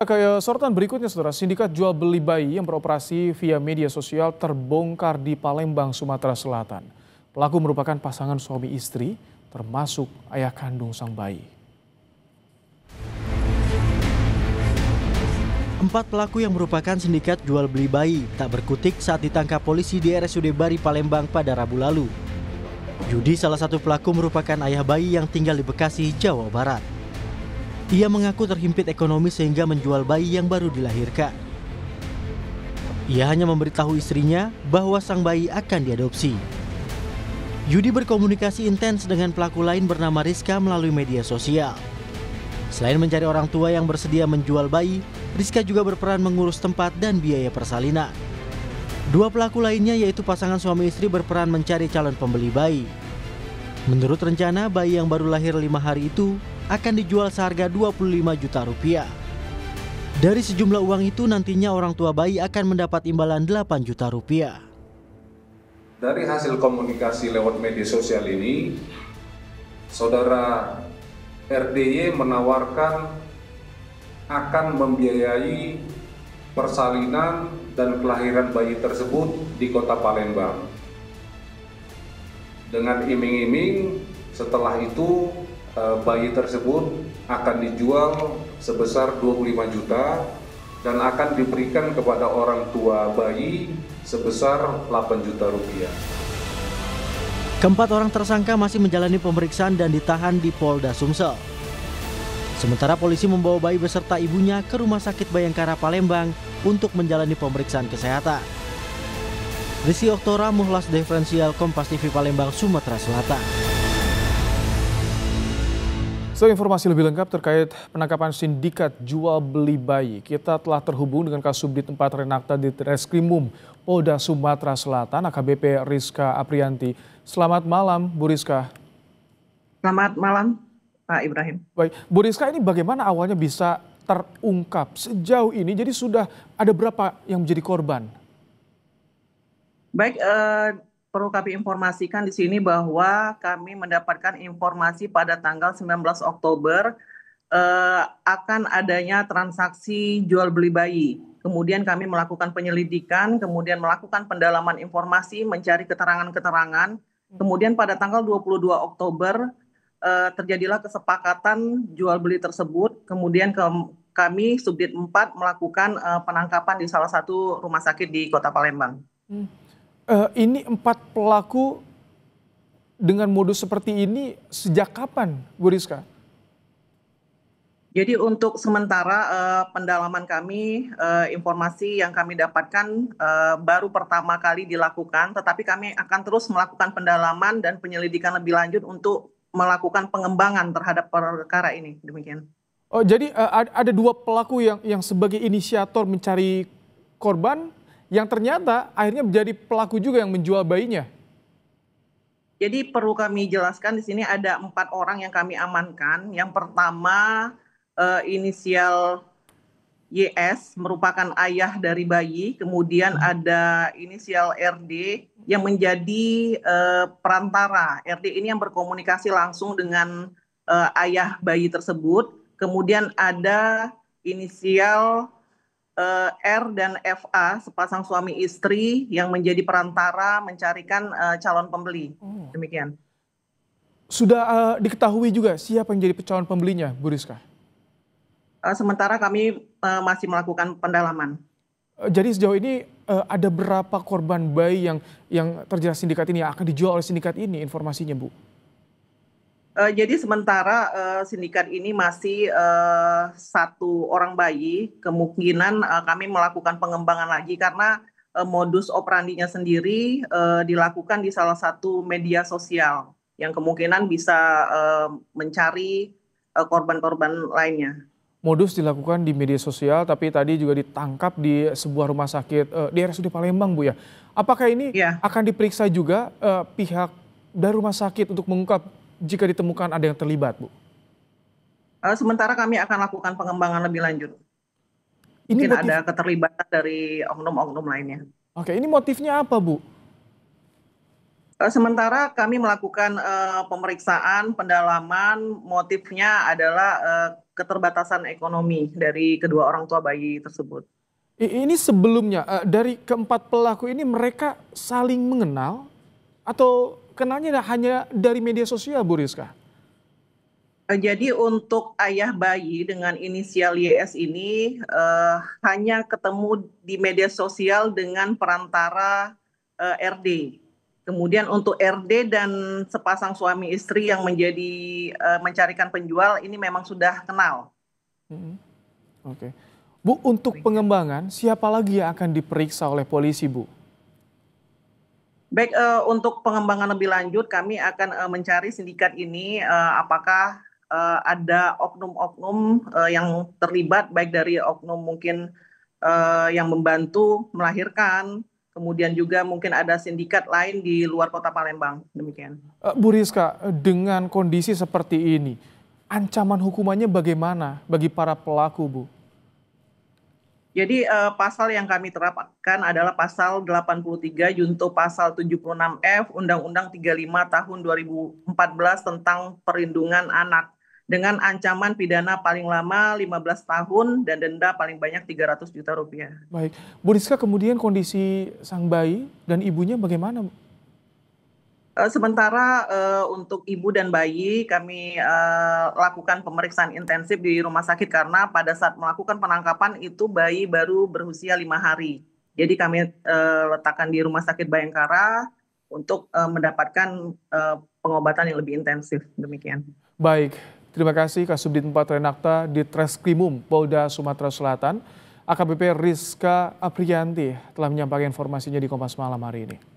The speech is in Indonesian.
Kayak sorotan berikutnya, saudara, sindikat jual beli bayi yang beroperasi via media sosial terbongkar di Palembang, Sumatera Selatan. Pelaku merupakan pasangan suami istri, termasuk ayah kandung sang bayi. 4 pelaku yang merupakan sindikat jual beli bayi tak berkutik saat ditangkap polisi di RSUD Bari Palembang pada Rabu lalu. Yudi, salah satu pelaku, merupakan ayah bayi yang tinggal di Bekasi, Jawa Barat. Ia mengaku terhimpit ekonomi sehingga menjual bayi yang baru dilahirkan. Ia hanya memberitahu istrinya bahwa sang bayi akan diadopsi. Yudi berkomunikasi intens dengan pelaku lain bernama Rizka melalui media sosial. Selain mencari orang tua yang bersedia menjual bayi, Rizka juga berperan mengurus tempat dan biaya persalinan. 2 pelaku lainnya yaitu pasangan suami istri berperan mencari calon pembeli bayi. Menurut rencana, bayi yang baru lahir 5 hari itu akan dijual seharga 25 juta rupiah. Dari sejumlah uang itu nantinya orang tua bayi akan mendapat imbalan 8 juta rupiah. Dari hasil komunikasi lewat media sosial ini, saudara RDY menawarkan akan membiayai persalinan dan kelahiran bayi tersebut di kota Palembang. Dengan iming-iming setelah itu bayi tersebut akan dijual sebesar 25 juta dan akan diberikan kepada orang tua bayi sebesar 8 juta rupiah. Keempat orang tersangka masih menjalani pemeriksaan dan ditahan di Polda Sumsel. Sementara polisi membawa bayi beserta ibunya ke Rumah Sakit Bayangkara Palembang untuk menjalani pemeriksaan kesehatan. Rizky Oktora, Muhlas Diferensial, Kompas TV Palembang, Sumatera Selatan. Informasi lebih lengkap terkait penangkapan sindikat jual beli bayi, kita telah terhubung dengan Kasubdit 4 Renakta di Treskrimum Polda Sumatera Selatan, AKBP Rizka Aprianti. Selamat malam, Bu Rizka. Selamat malam, Pak Ibrahim. Baik, Bu Rizka, ini bagaimana awalnya bisa terungkap sejauh ini? Jadi sudah ada berapa yang menjadi korban? Baik, perlu kami informasikan di sini bahwa kami mendapatkan informasi pada tanggal 19 Oktober akan adanya transaksi jual beli bayi. Kemudian kami melakukan penyelidikan, kemudian melakukan pendalaman informasi, mencari keterangan-keterangan. Kemudian pada tanggal 22 Oktober terjadilah kesepakatan jual beli tersebut. Kemudian kami Subdit 4 melakukan penangkapan di salah satu rumah sakit di Kota Palembang. Ini 4 pelaku dengan modus seperti ini sejak kapan, Bu Rizka? Jadi untuk sementara pendalaman kami, informasi yang kami dapatkan baru pertama kali dilakukan, tetapi kami akan terus melakukan pendalaman dan penyelidikan lebih lanjut untuk melakukan pengembangan terhadap perkara ini. Demikian. Oh, jadi ada 2 pelaku yang sebagai inisiator mencari korban, yang ternyata akhirnya menjadi pelaku juga yang menjual bayinya. Jadi perlu kami jelaskan di sini ada 4 orang yang kami amankan. Yang pertama inisial YS merupakan ayah dari bayi. Kemudian ada inisial RD yang menjadi perantara. RD ini yang berkomunikasi langsung dengan ayah bayi tersebut. Kemudian ada inisial R dan FA, sepasang suami istri yang menjadi perantara mencarikan calon pembeli. Demikian. Sudah diketahui juga siapa yang menjadi calon pembelinya, Bu Rizka? Sementara kami masih melakukan pendalaman. Jadi sejauh ini ada berapa korban bayi yang terjerat sindikat ini, yang akan dijual oleh sindikat ini, informasinya, Bu? Jadi sementara sindikat ini masih 1 orang bayi. Kemungkinan kami melakukan pengembangan lagi karena modus operandinya sendiri dilakukan di salah satu media sosial yang kemungkinan bisa mencari korban-korban lainnya. Modus dilakukan di media sosial, tapi tadi juga ditangkap di sebuah rumah sakit di RSUD Palembang, Bu ya. Apakah ini akan diperiksa juga pihak dari rumah sakit untuk mengungkap jika ditemukan ada yang terlibat, Bu? Sementara kami akan lakukan pengembangan lebih lanjut. Mungkin ada keterlibatan dari oknum-oknum lainnya. Oke, ini motifnya apa, Bu? Sementara kami melakukan pemeriksaan, pendalaman, motifnya adalah keterbatasan ekonomi dari kedua orang tua bayi tersebut. Ini sebelumnya dari keempat pelaku ini mereka saling mengenal atau kenalnya hanya dari media sosial, Bu Rizka? Jadi untuk ayah bayi dengan inisial YS ini hanya ketemu di media sosial dengan perantara RD. Kemudian untuk RD dan sepasang suami istri yang menjadi mencarikan penjual ini memang sudah kenal. Oke. Bu, untuk pengembangan siapa lagi yang akan diperiksa oleh polisi, Bu? Baik, untuk pengembangan lebih lanjut kami akan mencari sindikat ini apakah ada oknum-oknum yang terlibat baik dari oknum mungkin yang membantu melahirkan, kemudian juga mungkin ada sindikat lain di luar kota Palembang, demikian. Bu Rizka, dengan kondisi seperti ini, ancaman hukumannya bagaimana bagi para pelaku, Bu? Jadi pasal yang kami terapkan adalah pasal 83 junto pasal 76F Undang-Undang 35 tahun 2014 tentang perlindungan anak dengan ancaman pidana paling lama 15 tahun dan denda paling banyak 300 juta rupiah. Baik, Bu Rizka, kemudian kondisi sang bayi dan ibunya bagaimana, Bu? Sementara untuk ibu dan bayi kami lakukan pemeriksaan intensif di rumah sakit karena pada saat melakukan penangkapan itu bayi baru berusia 5 hari. Jadi kami letakkan di Rumah Sakit Bayangkara untuk mendapatkan pengobatan yang lebih intensif, demikian. Baik, terima kasih Kasubdit 4 Renakta Ditreskrimum Polda Sumatera Selatan, AKBP Rizka Aprianti telah menyampaikan informasinya di Kompas Malam hari ini.